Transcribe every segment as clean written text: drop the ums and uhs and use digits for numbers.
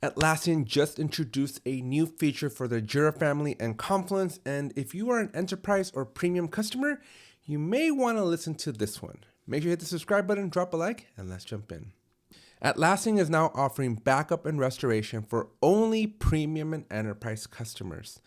Atlassian just introduced a new feature for the Jira family and Confluence, and if you are an enterprise or premium customer, you may want to listen to this one. Make sure you hit the subscribe button, drop a like, and let's jump in. Atlassian is now offering backup and restoration for only premium and enterprise customers.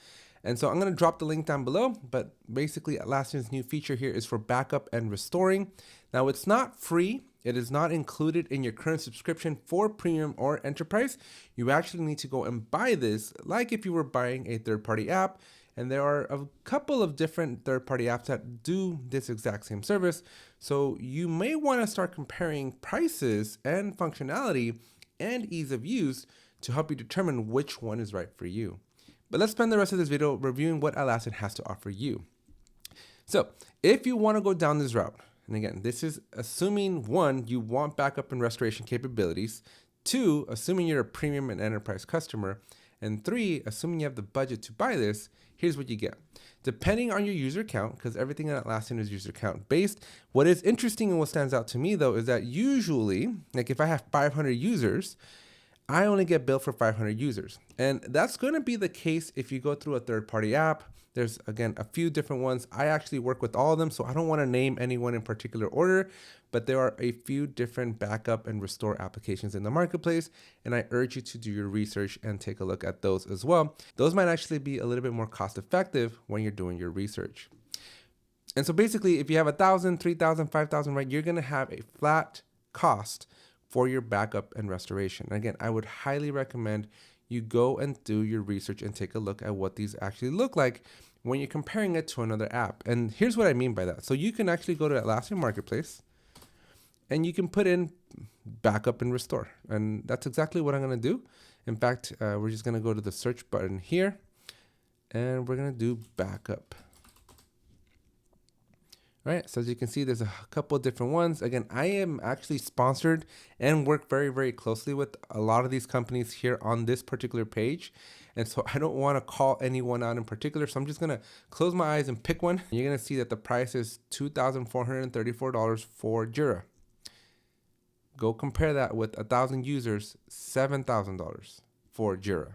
And so I'm going to drop the link down below, but basically Atlassian's new feature here is for backup and restoring. Now it's not free. It is not included in your current subscription for premium or enterprise. You actually need to go and buy this like if you were buying a third-party app. And there are a couple of different third-party apps that do this exact same service. So you may want to start comparing prices and functionality and ease of use to help you determine which one is right for you. But let's spend the rest of this video reviewing what Atlassian has to offer you. So if you want to go down this route, and again, this is assuming one, you want backup and restoration capabilities, two, assuming you're a premium and enterprise customer, and three, assuming you have the budget to buy this, here's what you get. Depending on your user count, because everything in Atlassian is user count based, what is interesting and what stands out to me though is that usually, like if I have 500 users, I only get billed for 500 users. And that's going to be the case if you go through a third-party app. There's, again, a few different ones. I actually work with all of them, so I don't want to name anyone in particular order, but there are a few different backup and restore applications in the marketplace, and I urge you to do your research and take a look at those as well. Those might actually be a little bit more cost-effective when you're doing your research. And so basically, if you have 1,000, 3,000, 5,000, right, you're going to have a flat cost for your backup and restoration. Again, I would highly recommend you go and do your research and take a look at what these actually look like when you're comparing it to another app. And here's what I mean by that. So you can actually go to Atlassian Marketplace and you can put in backup and restore. And that's exactly what I'm going to do. In fact, we're just going to go to the search button here and we're going to do backup. All right, so as you can see, there's a couple of different ones. Again, I am actually sponsored and work very, very closely with a lot of these companies here on this particular page. And so I don't want to call anyone out in particular. So I'm just going to close my eyes and pick one. You're going to see that the price is $2,434 for Jira. Go compare that with 1,000 users, $7,000 for Jira.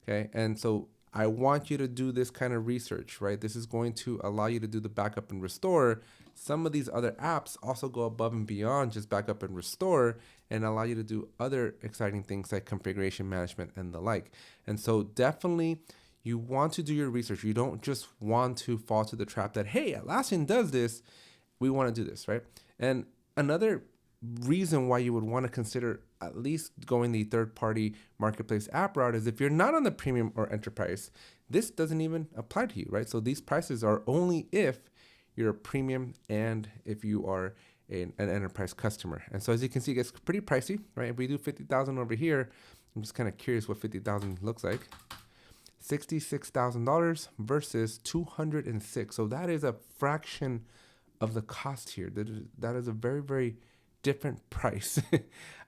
Okay, and so I want you to do this kind of research, right? This is going to allow you to do the backup and restore. Some of these other apps also go above and beyond just backup and restore and allow you to do other exciting things like configuration management and the like. And so definitely you want to do your research. You don't just want to fall to the trap that, hey, Atlassian does this, we want to do this, right? And another reason why you would want to consider at least going the third-party marketplace app route is if you're not on the premium or enterprise, this doesn't even apply to you, right? So these prices are only if you're a premium and if you are an enterprise customer. And so as you can see, it gets pretty pricey, right? If we do 50,000 over here, I'm just kind of curious what 50,000 looks like. $66,000 versus 206. So that is a fraction of the cost here. That is a very, very different price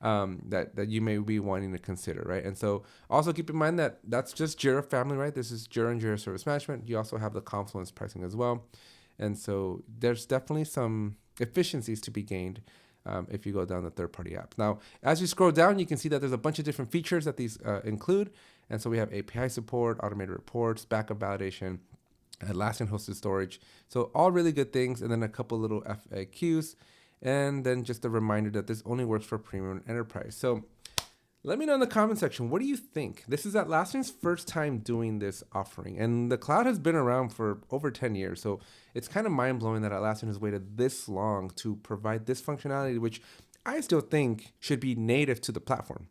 that you may be wanting to consider, right? And so also keep in mind that that's just Jira family, right? This is Jira and Jira Service Management. You also have the Confluence pricing as well. And so there's definitely some efficiencies to be gained if you go down the third-party apps. Now, as you scroll down, you can see that there's a bunch of different features that these include. And so we have API support, automated reports, backup validation, Atlassian hosted storage. So all really good things. And then a couple little FAQs. And then just a reminder that this only works for premium and enterprise. So let me know in the comment section, what do you think? This is Atlassian's first time doing this offering. And the cloud has been around for over 10 years. So it's kind of mind-blowing that Atlassian has waited this long to provide this functionality, which I still think should be native to the platform.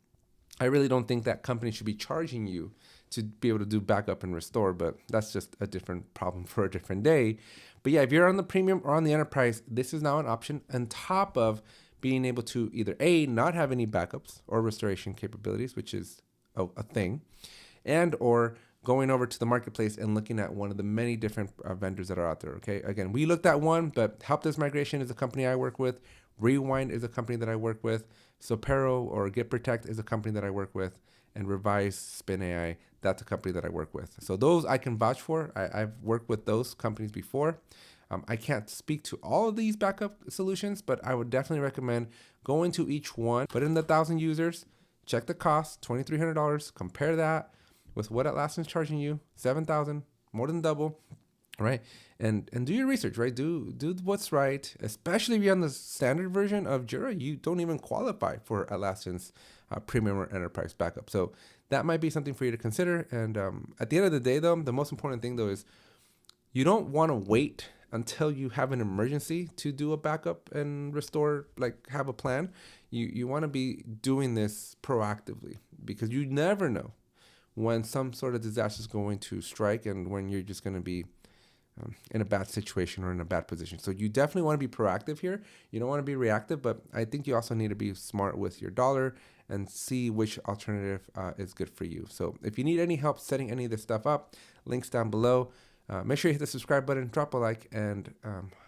I really don't think that companies should be charging you to be able to do backup and restore, but that's just a different problem for a different day. But yeah, if you're on the premium or on the enterprise, this is now an option on top of being able to either A, not have any backups or restoration capabilities, which is a thing, and or going over to the marketplace and looking at one of the many different vendors that are out there, okay? Again, we looked at one, but Help Desk Migration is a company I work with. Rewind is a company that I work with. Sopero or Git Protect is a company that I work with. And Revise, Spin AI, that's a company that I work with. So those I can vouch for. I've worked with those companies before. I can't speak to all of these backup solutions, but I would definitely recommend going to each one, put in the 1,000 users, check the cost, $2,300. Compare that with what Atlassian's charging you, $7,000, more than double, right? And do your research, right? Do what's right, especially if you're on the standard version of Jira. You don't even qualify for Atlassian's premium or enterprise backup. So that might be something for you to consider. And at the end of the day, though, the most important thing, though, is you don't want to wait until you have an emergency to do a backup and restore, like have a plan. You want to be doing this proactively, because you never know when some sort of disaster is going to strike and when you're just going to be in a bad situation or in a bad position. So you definitely want to be proactive here. You don't want to be reactive, but I think you also need to be smart with your dollar and see which alternative is good for you. So if you need any help setting any of this stuff up, links down below. Make sure you hit the subscribe button, drop a like, and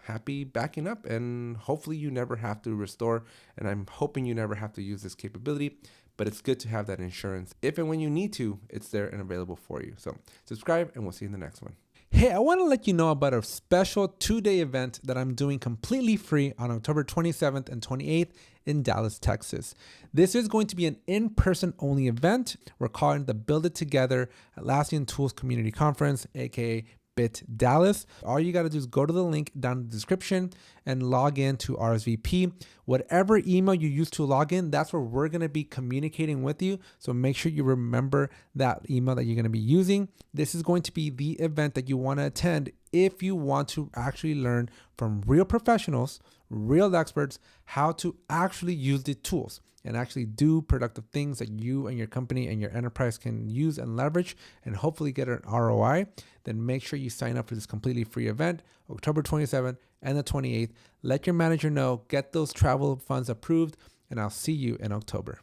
happy backing up. And hopefully you never have to restore. And I'm hoping you never have to use this capability. But it's good to have that insurance. If and when you need to, it's there and available for you. So subscribe, and we'll see you in the next one. Hey, I want to let you know about a special 2-day event that I'm doing completely free on October 27th and 28th in Dallas, Texas. This is going to be an in-person only event. We're calling the Build It Together Atlassian Tools Community Conference, aka BIT Dallas. All you got to do is go to the link down in the description and log in to RSVP. Whatever email you use to log in, that's where we're going to be communicating with you. So make sure you remember that email that you're going to be using. This is going to be the event that you want to attend if you want to actually learn from real professionals, real experts, how to actually use the tools and actually do productive things that you and your company and your enterprise can use and leverage and hopefully get an ROI. Then make sure you sign up for this completely free event, October 27th and the 28th. Let your manager know, get those travel funds approved, and I'll see you in October.